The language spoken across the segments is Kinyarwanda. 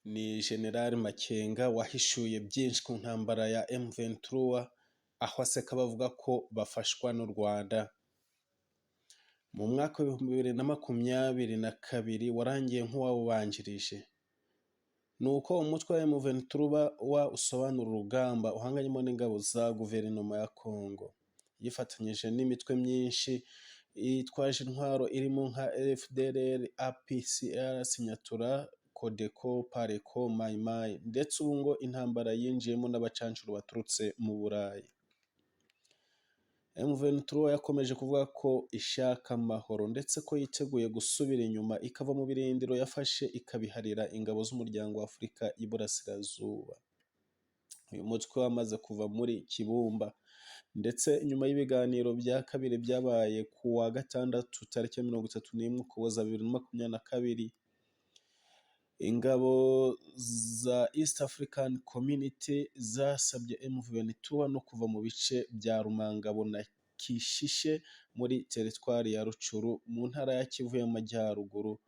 ni General Makenga wahishuye byinshi ku ntambara ya M23, aho aseka bavuga ko bafashwa n'u Rwanda. Mu mwaka wa 2022 warangiye nk'uwawubanjirije. Nuko umutwe wa M23 usobanura urugamba uhanganyemo n'ingabo za guverinoma ya Congo, yifatanyije n'imitwe myinshi itwaje intwaro irimo nka FDLR, APCR, Signatura, Codeco, Pareco, Maimai, ndetse ubu ngo intambara yinjiyemo n'abacancuro baturutse mu Burayi. M23 yakomeje kuvuga ko ishaka amahoro ndetse ko yiteguye gusubira inyuma ikava mu birindiro yafashe ikabiharira ingabo z'umuryango wa Afurika y'Iburasirazuba. Uyu mutwe wamaze kuva muri Kibumba, ndetse nyuma y'ibiganiro bya kabiri byabaye ku wa gatandatu tariki 31 Ukuboza 2022, ingabo za East African Community zasabye M23 no kuva mu bice bya Rumangabo na Kishishe muri teritwari ya Rucuru mu ntara ya Kivu y'Amajyaruguru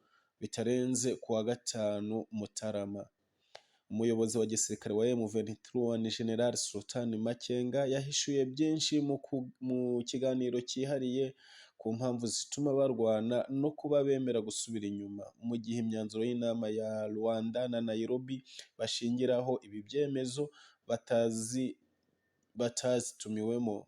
bitarenze ku wa 5 Mutarama. Umuyobozi wa gisirikare wa M23 ni General Sultan Makenga yahishuye byinshi mu kiganiro cyihariye ku mpamvu zituma barwana no kuba bemera gusubira inyuma, mu gihe imyanzuro y'inama ya Rwanda na Nairobi bashingiraho ibi byemezo batazitumiwemo.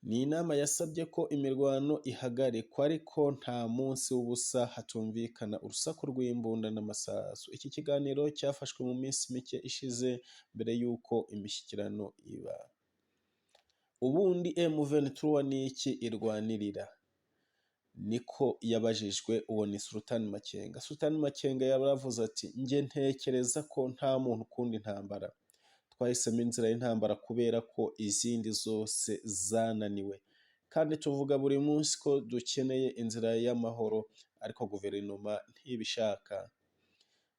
Ni inama yasabye ko imirwano ihagarikwa ariko nta munsi w'ubusa hatumvikana urusaku rw'imbunda n'amasasu. Iki kiganiro cyafashwe mu minsi mike ishize mbere y'uko imishyikirano iba. Ubundi M23 ni iki irwanirira? Niko yabajijwe uwo ni Sultan Makenga. Sultan Makenga yaravuze ati, njye ntekereza ko nta muntu ukunda intambara. Twahisemo inzira y'intambara kubera ko izindi zose zananiwe, kandi tuvuga buri munsi ko dukeneye inzira y'amahoro, ariko guverinoma ntibishaka.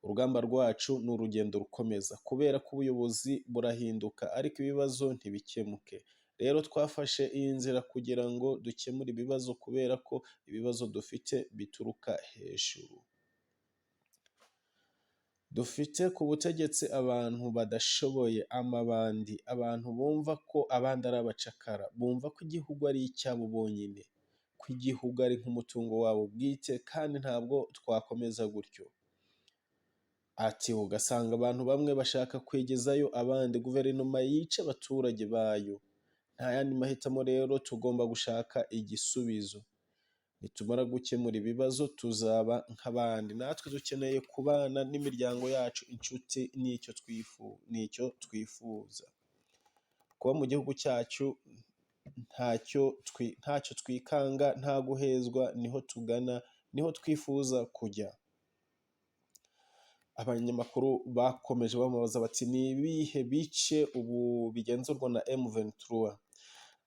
Urugamba rwacu ni urugendo rukomeza kubera ko ubuyobozi burahinduka ariko ibibazo ntibikemuke. Rero twafashe iyi nzira kugira ngo dukemure ibibazo kubera ko ibibazo dufite bituruka hejuru. Dufite ku butegetsi abantu badashoboye, amabandi, abantu bumva ko abandi ari abacakara, bumva ko igihugu ari icyabo bonyine, ko igihugu ari nk'umutungo wabo bwite, kandi ntabwo twakomeza gutyo. Ati ugasanga abantu bamwe bashaka kwigezayo abandi, guverinoma yica abaturage bayo. Nta yandi mahitamo rero, tugomba gushaka igisubizo. Nitumara gukemura ibibazo tuzaba nk'abandi. Natwe dukeneye kubana n'imiryango yacu, inshuti, n'icyo twifuza. Kuba mu gihugu cyacu ntacyo twikanga, nta guhezwa, niho tugana, niho twifuza kujya. Abanyamakuru bakomeje bamubaza bati, ni ibihe bice ubu bigenzurwa na M23?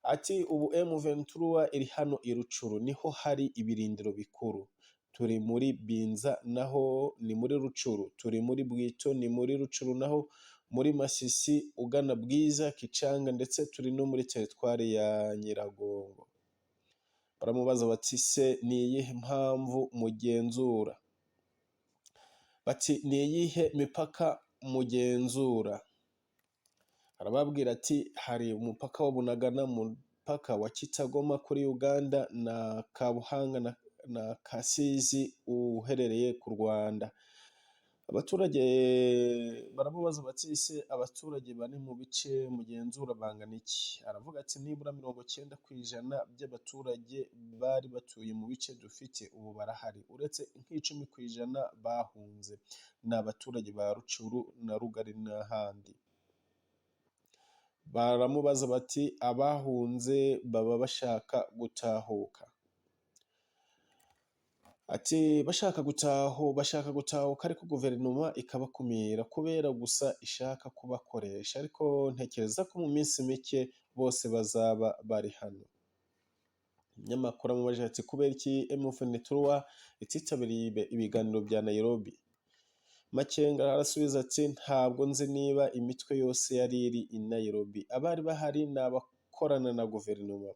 Ati ubu M23 iri hano i Rucuru, niho hari ibirindiro bikuru. Turi muri Binza naho ni muri Rucuru, turi muri Bwito ni muri Rucuru, naho muri Masisi ugana Bwiza, Kicanga, ndetse turi no muri teritwari ya Nyiragongo. Baramubaza bati, se ni iyihe mpamvu mugenzura? Bati ni iyihe mipaka mugenzura? Arababwira ati, hari umupaka wa Bunagana, umupaka wa Kitagoma kuri Uganda, na Kabuhanga na Kasizi uherereye ku Rwanda. Abaturage baramubaza bati, se abaturage bari mu bice mugenzura bangana iki? Aravuga ati, nibura 90% by'abaturage bari batuye mu bice dufite ubu barahari, uretse nk'10% bahunze. Ni abaturage ba Rucuru na Rugari n'ahandi. Baramubaza bati, abahunze baba bashaka gutahuka? Ati bashaka gutahuka ariko guverinoma ikabakumira kubera gusa ishaka kubakoresha, ariko ntekereza ko mu minsi mike bose bazaba bari hano. Umunyamakuru amubajije ati, kubera iki M23 ititabiriye ibiganiro bya Nairobi? Makenga arasubiza ati, ntabwo nzi niba imitwe yose yari iri i Nairobi. Abari bahari ni abakorana na guverinoma.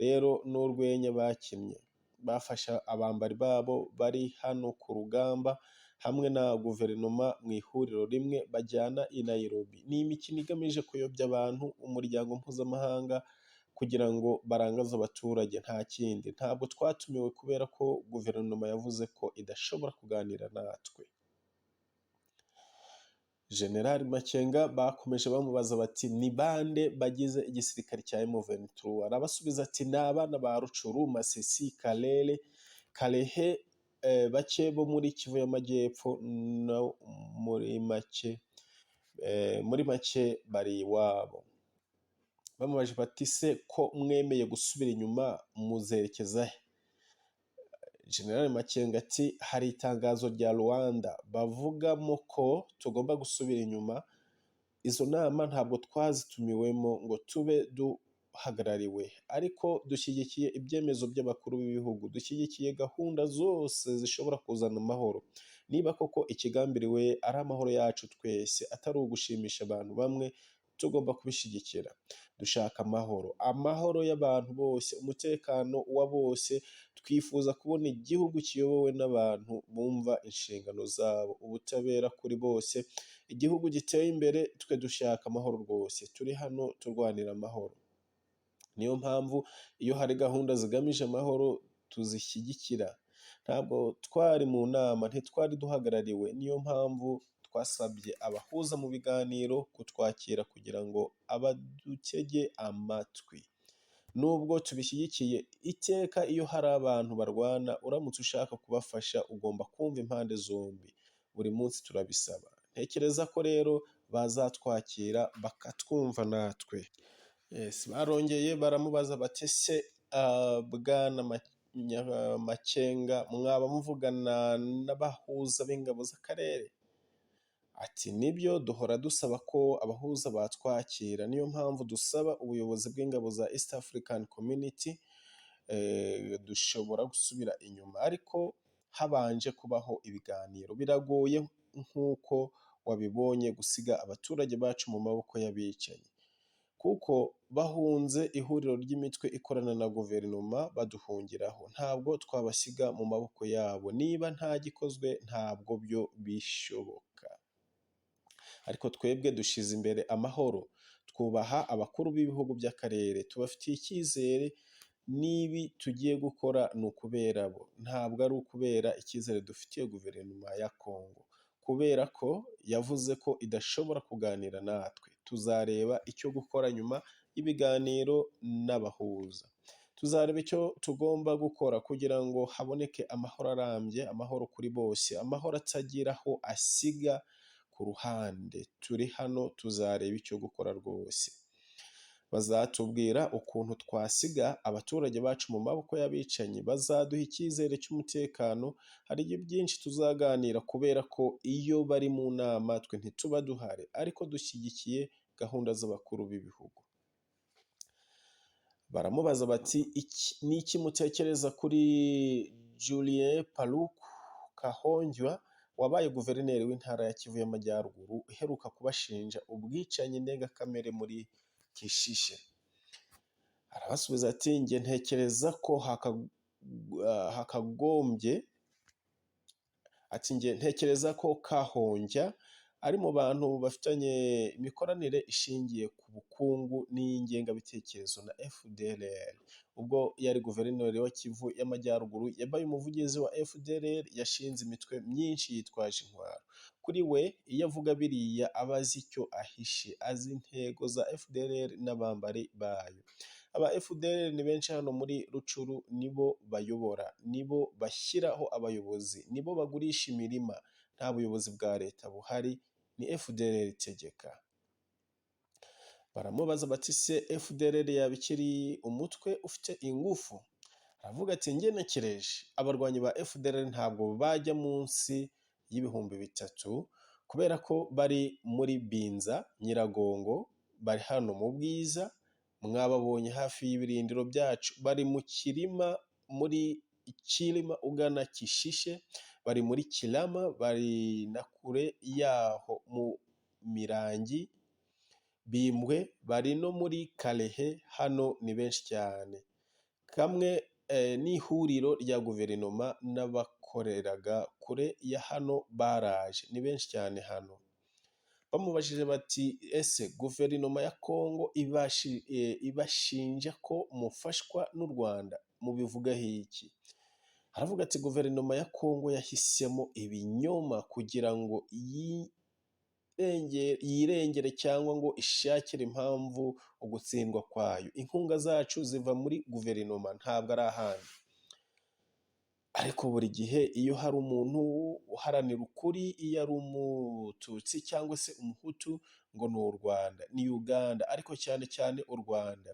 Rero n'urwenya bakinnye, bafasha abambari babo bari hano ku rugamba, hamwe na guverinoma mu ihuriro rimwe bajyana i Nairobi. Ni imikino igamije kuyobya abantu, umuryango mpuzamahanga, kugira ngo barangaze abaturage, nta kindi. Ntabwo twatumiwe kubera ko guverinoma yavuze ko idashobora kuganira natwe. General Makenga bakomeje bamubaza bati ni bande bagize igisirikare cya M23? Arabasubiza ati ni abana ba Rucuru, Masisi, Kalehe, bake bo muri Kivu y'Amajyepfo, no muri make bari iwabo. Bamubaje bati se ko mwemeye gusubira inyuma muzerekeza he? General Makenga ati hari itangazo rya Rwanda bavugamo ko tugomba gusubira inyuma. Izo nama ntabwo twazitumiwemo ngo tube duhagarariwe, ariko dushyigikiye ibyemezo by'abakuru b'ibihugu, dushyigikiye gahunda zose zishobora kuzana amahoro. Niba koko ikigambiriwe ari amahoro yacu twese, atari ugushimisha abantu bamwe, tugomba kubishyigikira. Dushaka amahoro y'abantu bose, umutekano wa bose. Twifuza kubona igihugu kiyobowe n'abantu bumva inshingano zabo, ubutabera kuri bose, igihugu giteye imbere. Twe dushaka amahoro rwose, turi hano turwanira amahoro. Niyo mpamvu iyo hari gahunda zigamije amahoro tuzishyigikira. Ntabwo twari mu nama, ntitwari duhagarariwe. Niyo mpamvu twasabye abahuza mu biganiro kutwakira kugira ngo abadutege amatwi. Nubwo tubishyigikiye, iteka iyo hari abantu barwana, uramutse ushaka kubafasha ugomba kumva impande zombi. Buri munsi turabisaba. Ntekereza ko rero bazatwakira bakatwumva natwe. Barongeye baramubaza bati se bwana Makenga, mwaba muvugana n'abahuza b'ingabo z'akarere? Ati nibyo, duhora dusaba ko abahuza batwakira. Niyo mpamvu dusaba ubuyobozi bw'ingabo za East African Community. Dushobora gusubira inyuma ariko habanje kubaho ibiganiro. Biragoye nk'uko wabibonye gusiga abaturage bacu mu maboko y'abicanyi, kuko bahunze ihuriro ry'imitwe ikorana na guverinoma baduhungiraho. Ntabwo twabasiga mu maboko yabo. Niba nta gikozwe ntabwo byo bishoboka. Ariko twebwe dushize imbere amahoro, twubaha abakuru b'ibihugu by'akarere, tubafitiye icyizere. N'ibi tugiye gukora ni ukubera bo, ntabwo ari ukubera icyizere dufitiye guverinoma ya Kongo, kubera ko yavuze ko idashobora kuganira natwe. Tuzareba icyo gukora nyuma y'ibiganiro n'abahuza. Tuzareba icyo tugomba gukora kugira ngo haboneke amahoro arambye, amahoro kuri bose, amahoro atagira aho asiga ku ruhande. Turi hano, tuzareba icyo gukora rwose. Bazatubwira ukuntu twasiga abaturage bacu mu maboko y'abicanyi, bazaduha icyizere cy'umutekano. Hari byinshi tuzaganira kubera ko iyo bari mu nama twe ntituba duhari, ariko dushyigikiye gahunda z'abakuru b'ibihugu. Baramubaza bati ni iki mutekereza kuri Julien Paluku Kahonjya, wabaye guverineri w'intara ya Kivu y'Amajyaruguru, uheruka kubashinja ubwicanyi ndengakamere muri Kishishe? Arabasubiza ati njye ntekereza ko ntekereza ko Kahonjya ari mu bantu bafitanye imikoranire ishingiye ku bukungu n'ingengabitekerezo na FDLR. Ubwo yari guverineri wa Kivu y'Amajyaruguru, yabaye umuvugizi wa FDLR, yashinze imitwe myinshi yitwaje intwaro. Kuri we iyo avuga biriya aba azi icyo ahishe, azi intego za FDLR n'abambari bayo. Aba FDLR ni benshi hano muri Rucuru, nibo bayobora, nibo bashyiraho abayobozi, nibo bagurisha imirima. Nta buyobozi bwa leta buhari, ni FDLR itegeka. Baramubaza bati se FDLR yaba ikiri umutwe ufite ingufu? Aravuga ati ngenekereje abarwanyi ba FDLR ntabwo bajya munsi y'ibihumbi 3, kubera ko bari muri Binza, Nyiragongo, bari hano mu Bwiza, mwababonye hafi y'ibirindiro byacu. Bari mu Kirima, muri Kirima ugana Kishishe, bari muri Kirama, bari na kure yaho mu Mirangi, Bimbwe, bari no muri Kalehe. Hano ni benshi cyane. Kamwe n'ihuriro rya guverinoma bakoreraga kure ya hano baraje, ni benshi cyane hano. Bamubajije bati ese guverinoma ya Kongo ibashinja ko mufashwa n'u Rwanda mubivugaho iki? Aravuga ati guverinoma ya Kongo yahisemo ibinyoma kugira ngo yirengere cyangwa ngo ishakire impamvu ugutsindwa kwayo. Inkunga zacu ziva muri guverinoma ntabwo ari ahandi. Ariko buri gihe iyo hari umuntu uharanira ukuri, iyo ari umututsi cyangwa se umuhutu, ngo ni u Rwanda, ni Uganda, ariko cyane cyane u Rwanda.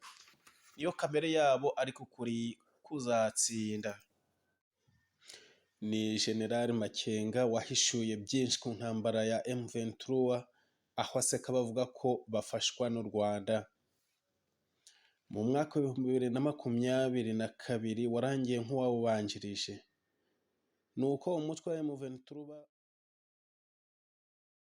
Niyo kamere yabo, ariko ukuri kuzatsinda. Ni General Makenga wahishuye byinshi ku ntambara ya M23, aho aseka bavuga ko bafashwa n'u Rwanda. Mu mwaka wa 2022 warangiye nk'uwawubanjirije. Nuko umutwe wa M23